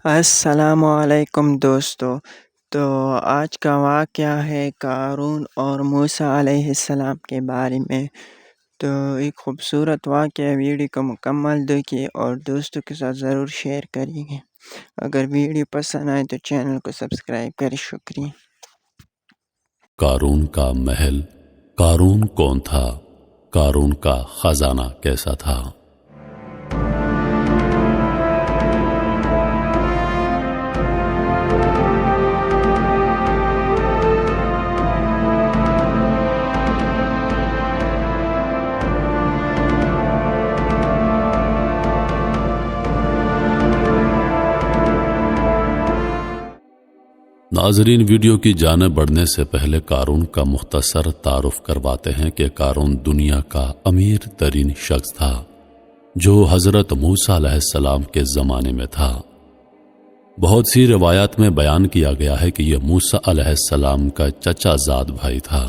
السلام علیکم دوستو۔ تو آج کا واقعہ ہے قارون اور موسیٰ علیہ السلام کے بارے میں۔ تو ایک خوبصورت واقعہ، ویڈیو کو مکمل دیکھیے اور دوستوں کے ساتھ ضرور شیئر کریے. اگر ویڈیو پسند آئے تو چینل کو سبسکرائب کریں. شکریہ. قارون کا محل. قارون کون تھا؟ قارون کا خزانہ کیسا تھا؟ ناظرین، ویڈیو کی جانب بڑھنے سے پہلے قارون کا مختصر تعارف کرواتے ہیں کہ قارون دنیا کا امیر ترین شخص تھا جو حضرت موسیٰ علیہ السلام کے زمانے میں تھا. بہت سی روایات میں بیان کیا گیا ہے کہ یہ موسیٰ علیہ السلام کا چچا زاد بھائی تھا.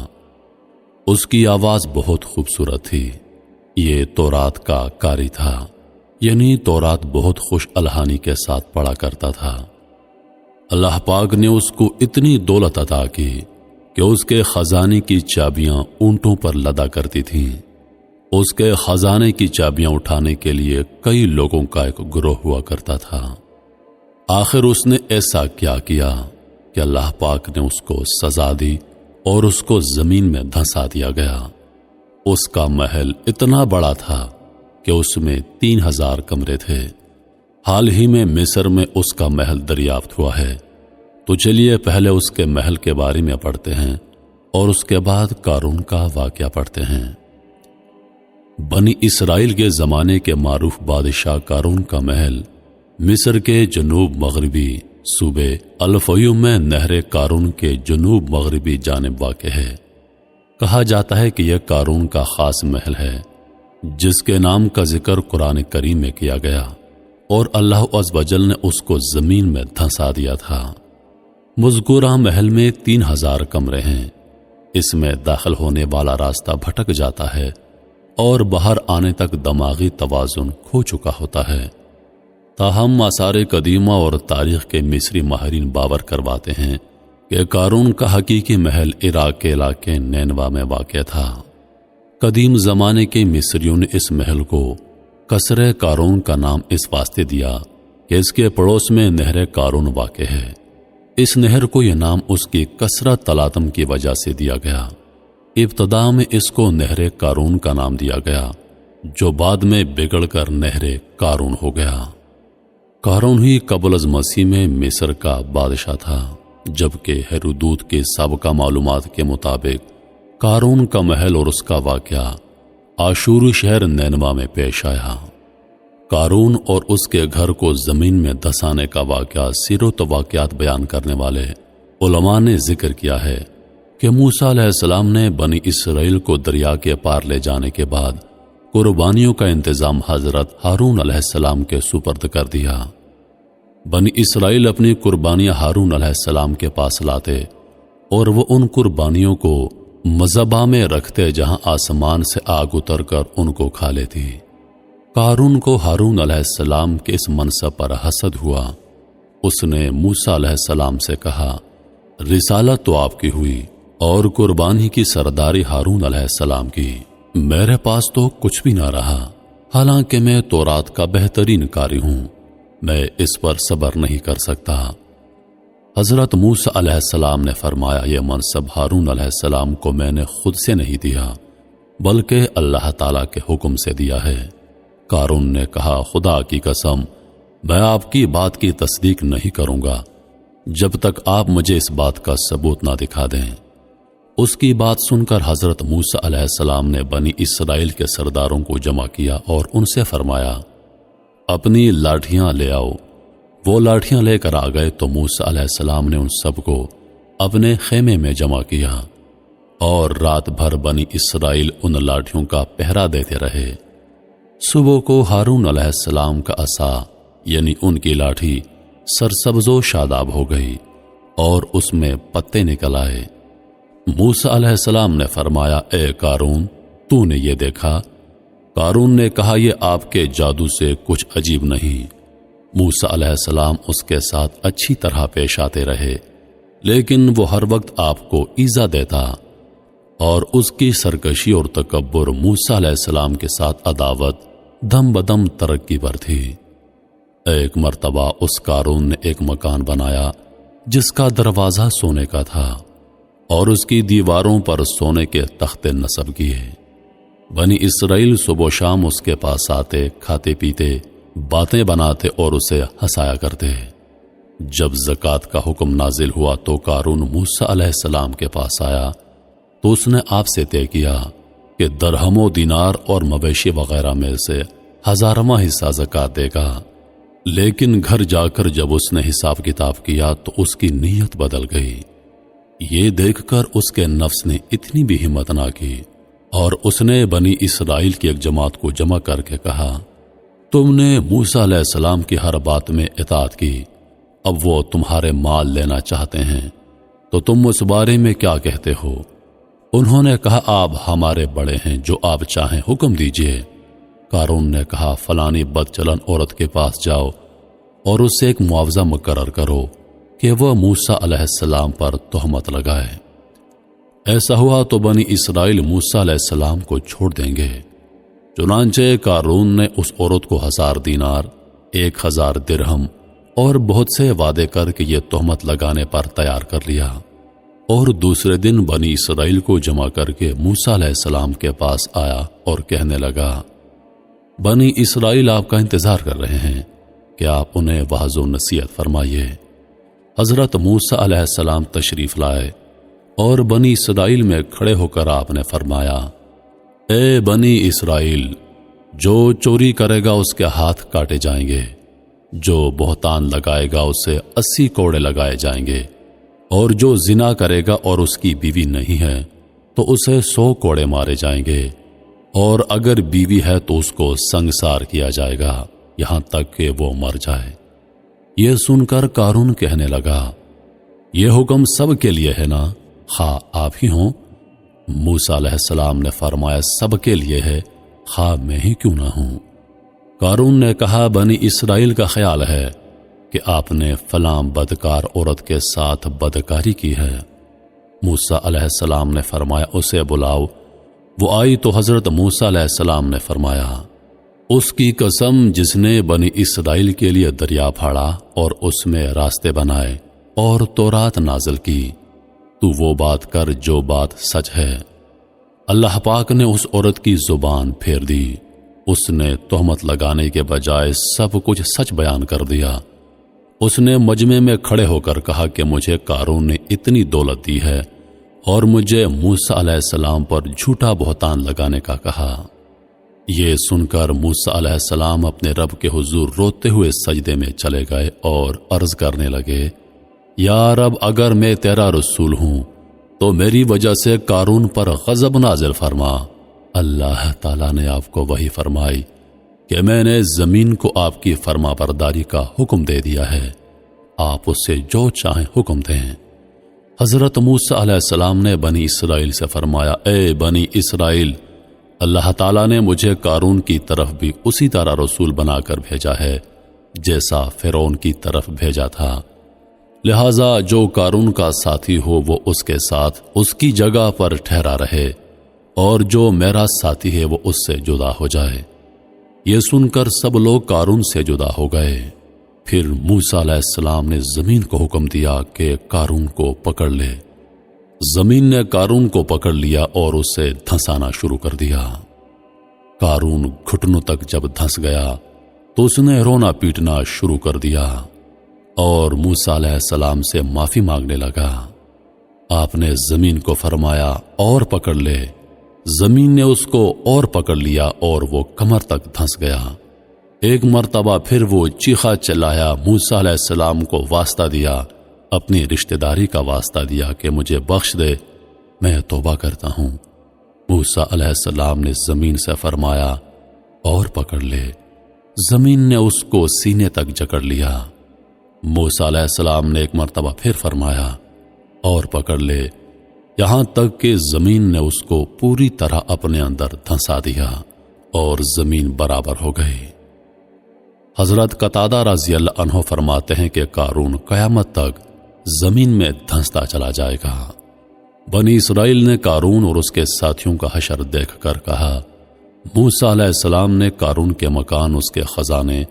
اس کی آواز بہت خوبصورت تھی. یہ تورات کا قاری تھا، یعنی تورات بہت خوش الحانی کے ساتھ پڑھا کرتا تھا. اللہ پاک نے اس کو اتنی دولت عطا کی کہ اس کے خزانے کی چابیاں اونٹوں پر لدا کرتی تھیں. اس کے خزانے کی چابیاں اٹھانے کے لیے کئی لوگوں کا ایک گروہ ہوا کرتا تھا. آخر اس نے ایسا کیا کہ اللہ پاک نے اس کو سزا دی اور اس کو زمین میں دھنسا دیا گیا. اس کا محل اتنا بڑا تھا کہ اس میں 3000 کمرے تھے. حال ہی میں مصر میں اس کا محل دریافت ہوا ہے. تو چلیے پہلے اس کے محل کے بارے میں پڑھتے ہیں اور اس کے بعد قارون کا واقعہ پڑھتے ہیں. بنی اسرائیل کے زمانے کے معروف بادشاہ قارون کا محل مصر کے جنوب مغربی صوبے الفیوم میں نہر قارون کے جنوب مغربی جانب واقع ہے. کہا جاتا ہے کہ یہ قارون کا خاص محل ہے جس کے نام کا ذکر قرآن کریم میں کیا گیا اور اللہ عز و جل نے اس کو زمین میں دھنسا دیا تھا. مذکورہ محل میں 3000 کمرے ہیں. اس میں داخل ہونے والا راستہ بھٹک جاتا ہے اور باہر آنے تک دماغی توازن کھو چکا ہوتا ہے. تاہم آثار قدیمہ اور تاریخ کے مصری ماہرین باور کرواتے ہیں کہ قارون کا حقیقی محل عراق کے علاقے نینوا میں واقع تھا. قدیم زمانے کے مصریوں نے اس محل کو قصر قارون کا نام اس واسطے دیا کہ اس کے پڑوس میں نہر قارون واقع ہے. اس نہر کو یہ نام اس کی کثرت تلاطم کی وجہ سے دیا گیا. ابتدا میں اس کو نہر قارون کا نام دیا گیا جو بعد میں بگڑ کر نہر قارون ہو گیا. قارون ہی قبل از مسیح میں مصر کا بادشاہ تھا، جبکہ ہیرودوت کے سابقہ معلومات کے مطابق قارون کا محل اور اس کا واقعہ آشوری شہر نینوا میں پیش آیا. قارون اور اس کے گھر کو زمین میں دھسانے کا واقعہ سیرت و واقعات بیان کرنے والے علماء نے ذکر کیا ہے کہ موسیٰ علیہ السلام نے بنی اسرائیل کو دریا کے پار لے جانے کے بعد قربانیوں کا انتظام حضرت ہارون علیہ السلام کے سپرد کر دیا. بنی اسرائیل اپنی قربانیاں ہارون علیہ السلام کے پاس لاتے اور وہ ان قربانیوں کو مذبح میں رکھتے جہاں آسمان سے آگ اتر کر ان کو کھا لیتی. قارون کو ہارون علیہ السلام کے اس منصب پر حسد ہوا. اس نے موسیٰ علیہ السلام سے کہا، رسالت تو آپ کی ہوئی اور قربانی کی سرداری ہارون علیہ السلام کی، میرے پاس تو کچھ بھی نہ رہا. حالانکہ میں تورات کا بہترین قاری ہوں، میں اس پر صبر نہیں کر سکتا. حضرت موسیٰ علیہ السلام نے فرمایا، یہ منصب ہارون علیہ السلام کو میں نے خود سے نہیں دیا بلکہ اللہ تعالیٰ کے حکم سے دیا ہے. قارون نے کہا، خدا کی قسم میں آپ کی بات کی تصدیق نہیں کروں گا جب تک آپ مجھے اس بات کا ثبوت نہ دکھا دیں. اس کی بات سن کر حضرت موسیٰ علیہ السلام نے بنی اسرائیل کے سرداروں کو جمع کیا اور ان سے فرمایا، اپنی لاٹھیاں لے آؤ. وہ لاٹھیاں لے کر آ گئے تو موسیٰ علیہ السلام نے ان سب کو اپنے خیمے میں جمع کیا اور رات بھر بنی اسرائیل ان لاٹھیوں کا پہرا دیتے رہے. صبح کو ہارون علیہ السلام کا عصا یعنی ان کی لاٹھی سرسبز و شاداب ہو گئی اور اس میں پتے نکل آئے. موسیٰ علیہ السلام نے فرمایا، اے قارون تو نے یہ دیکھا؟ قارون نے کہا، یہ آپ کے جادو سے کچھ عجیب نہیں. موسیٰ علیہ السلام اس کے ساتھ اچھی طرح پیش آتے رہے، لیکن وہ ہر وقت آپ کو ایذا دیتا اور اس کی سرکشی اور تکبر موسیٰ علیہ السلام کے ساتھ عداوت دم بدم ترقی پر تھی۔ ایک مرتبہ اس قارون نے ایک مکان بنایا جس کا دروازہ سونے کا تھا اور اس کی دیواروں پر سونے کے تختے نصب کیے۔ بنی اسرائیل صبح و شام اس کے پاس آتے، کھاتے پیتے، باتیں بناتے اور اسے ہنسایا کرتے۔ جب زکوٰۃ کا حکم نازل ہوا تو قارون موسیٰ علیہ السلام کے پاس آیا تو اس نے آپ سے طے کیا کہ درہم و دینار اور مویشی وغیرہ میں سے 1000واں حصہ زکوٰۃ دے گا، لیکن گھر جا کر جب اس نے حساب کتاب کیا تو اس کی نیت بدل گئی۔ یہ دیکھ کر اس کے نفس نے اتنی بھی ہمت نہ کی اور اس نے بنی اسرائیل کی ایک جماعت کو جمع کر کے کہا، تم نے موسیٰ علیہ السلام کی ہر بات میں اطاعت کی، اب وہ تمہارے مال لینا چاہتے ہیں تو تم اس بارے میں کیا کہتے ہو؟ انہوں نے کہا، آپ ہمارے بڑے ہیں، جو آپ چاہیں حکم دیجئے۔ قارون نے کہا، فلانی بد چلن عورت کے پاس جاؤ اور اس سے ایک معاوضہ مقرر کرو کہ وہ موسیٰ علیہ السلام پر تہمت لگائے۔ ایسا ہوا تو بنی اسرائیل موسیٰ علیہ السلام کو چھوڑ دیں گے۔ چنانچہ قارون نے اس عورت کو 1000 دینار، 1000 درہم اور بہت سے وعدے کر کے یہ تہمت لگانے پر تیار کر لیا، اور دوسرے دن بنی اسرائیل کو جمع کر کے موسیٰ علیہ السلام کے پاس آیا اور کہنے لگا، بنی اسرائیل آپ کا انتظار کر رہے ہیں کہ آپ انہیں وعظ و نصیحت فرمائیے۔ حضرت موسیٰ علیہ السلام تشریف لائے اور بنی اسرائیل میں کھڑے ہو کر آپ نے فرمایا، اے بنی اسرائیل، جو چوری کرے گا اس کے ہاتھ کاٹے جائیں گے، جو بہتان لگائے گا اسے 80 کوڑے لگائے جائیں گے، اور جو زنا کرے گا اور اس کی بیوی نہیں ہے تو اسے 100 کوڑے مارے جائیں گے، اور اگر بیوی ہے تو اس کو سنگسار کیا جائے گا یہاں تک کہ وہ مر جائے۔ یہ سن کر قارون کہنے لگا، یہ حکم سب کے لیے ہے نا، خواہ آپ ہی ہوں؟ موسیٰ علیہ السلام نے فرمایا، سب کے لیے ہے، خواہ میں ہی کیوں نہ ہوں۔ قارون نے کہا، بنی اسرائیل کا خیال ہے کہ آپ نے فلاں بدکار عورت کے ساتھ بدکاری کی ہے۔ موسیٰ علیہ السلام نے فرمایا، اسے بلاؤ۔ وہ آئی تو حضرت موسیٰ علیہ السلام نے فرمایا، اس کی قسم جس نے بنی اسرائیل کے لیے دریا پھاڑا اور اس میں راستے بنائے اور تورات نازل کی، تو وہ بات کر جو بات سچ ہے۔ اللہ پاک نے اس عورت کی زبان پھیر دی، اس نے تہمت لگانے کے بجائے سب کچھ سچ بیان کر دیا۔ اس نے مجمع میں کھڑے ہو کر کہا کہ مجھے قارون نے اتنی دولت دی ہے اور مجھے موسیٰ علیہ السلام پر جھوٹا بہتان لگانے کا کہا۔ یہ سن کر موسیٰ علیہ السلام اپنے رب کے حضور روتے ہوئے سجدے میں چلے گئے اور عرض کرنے لگے، یا رب، اگر میں تیرا رسول ہوں تو میری وجہ سے قارون پر غضب نازل فرما۔ اللہ تعالیٰ نے آپ کو وحی فرمائی کہ میں نے زمین کو آپ کی فرما برداری کا حکم دے دیا ہے، آپ اس سے جو چاہیں حکم دیں۔ حضرت موسیٰ علیہ السلام نے بنی اسرائیل سے فرمایا، اے بنی اسرائیل، اللہ تعالیٰ نے مجھے قارون کی طرف بھی اسی طرح رسول بنا کر بھیجا ہے جیسا فرعون کی طرف بھیجا تھا، لہذا جو قارون کا ساتھی ہو وہ اس کے ساتھ اس کی جگہ پر ٹھہرا رہے، اور جو میرا ساتھی ہے وہ اس سے جدا ہو جائے۔ یہ سن کر سب لوگ قارون سے جدا ہو گئے۔ پھر موسیٰ علیہ السلام نے زمین کو حکم دیا کہ قارون کو پکڑ لے۔ زمین نے قارون کو پکڑ لیا اور اسے دھنسانا شروع کر دیا۔ قارون گھٹنوں تک جب دھنس گیا تو اس نے رونا پیٹنا شروع کر دیا اور موسیٰ علیہ السلام سے معافی مانگنے لگا۔ آپ نے زمین کو فرمایا، اور پکڑ لے۔ زمین نے اس کو اور پکڑ لیا اور وہ کمر تک دھنس گیا۔ ایک مرتبہ پھر وہ چیخا چلایا، موسیٰ علیہ السلام کو واسطہ دیا، اپنی رشتہ داری کا واسطہ دیا کہ مجھے بخش دے، میں توبہ کرتا ہوں۔ موسیٰ علیہ السلام نے زمین سے فرمایا، اور پکڑ لے۔ زمین نے اس کو سینے تک جکڑ لیا۔ موسیٰ علیہ السلام نے ایک مرتبہ پھر فرمایا، اور پکڑ لے، یہاں تک کہ زمین نے اس کو پوری طرح اپنے اندر دھنسا دیا اور زمین برابر ہو گئی۔ حضرت قتادہ رضی اللہ عنہ فرماتے ہیں کہ قارون قیامت تک زمین میں دھنستا چلا جائے گا۔ بنی اسرائیل نے قارون اور اس کے ساتھیوں کا حشر دیکھ کر کہا، موسیٰ علیہ السلام نے قارون کے مکان، اس کے خزانے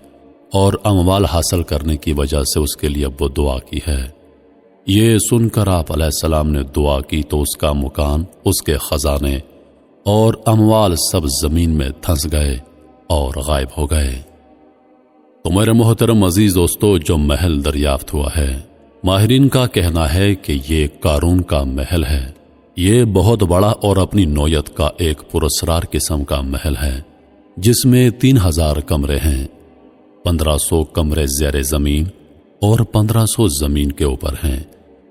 اور اموال حاصل کرنے کی وجہ سے اس کے لیے وہ دعا کی ہے۔ یہ سن کر آپ علیہ السلام نے دعا کی تو اس کا مکان، اس کے خزانے اور اموال سب زمین میں دھنس گئے اور غائب ہو گئے۔ تو میرے محترم عزیز دوستو، جو محل دریافت ہوا ہے، ماہرین کا کہنا ہے کہ یہ قارون کا محل ہے۔ یہ بہت بڑا اور اپنی نوعیت کا ایک پراسرار قسم کا محل ہے، جس میں 3000 کمرے ہیں، 1500 کمرے زیر زمین اور 1500 زمین کے اوپر ہیں۔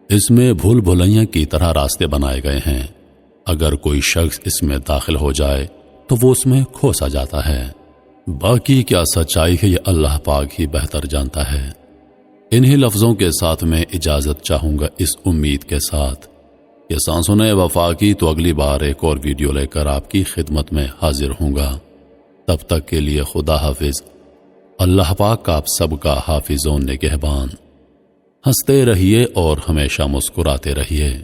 اس میں بھول بھلائیاں کی طرح راستے بنائے گئے ہیں۔ اگر کوئی شخص اس میں داخل ہو جائے تو وہ اس میں کھوسا جاتا ہے۔ باقی کیا سچائی ہے یہ اللہ پاک ہی بہتر جانتا ہے۔ انہی لفظوں کے ساتھ میں اجازت چاہوں گا، اس امید کے ساتھ کہ سانسوں وفا کی تو اگلی بار ایک اور ویڈیو لے کر آپ کی خدمت میں حاضر ہوں گا۔ تب تک کے لیے خدا حافظ۔ اللہ پاک آپ سب کا حافظ و نگہبان۔ ہنستے رہیے اور ہمیشہ مسکراتے رہیے۔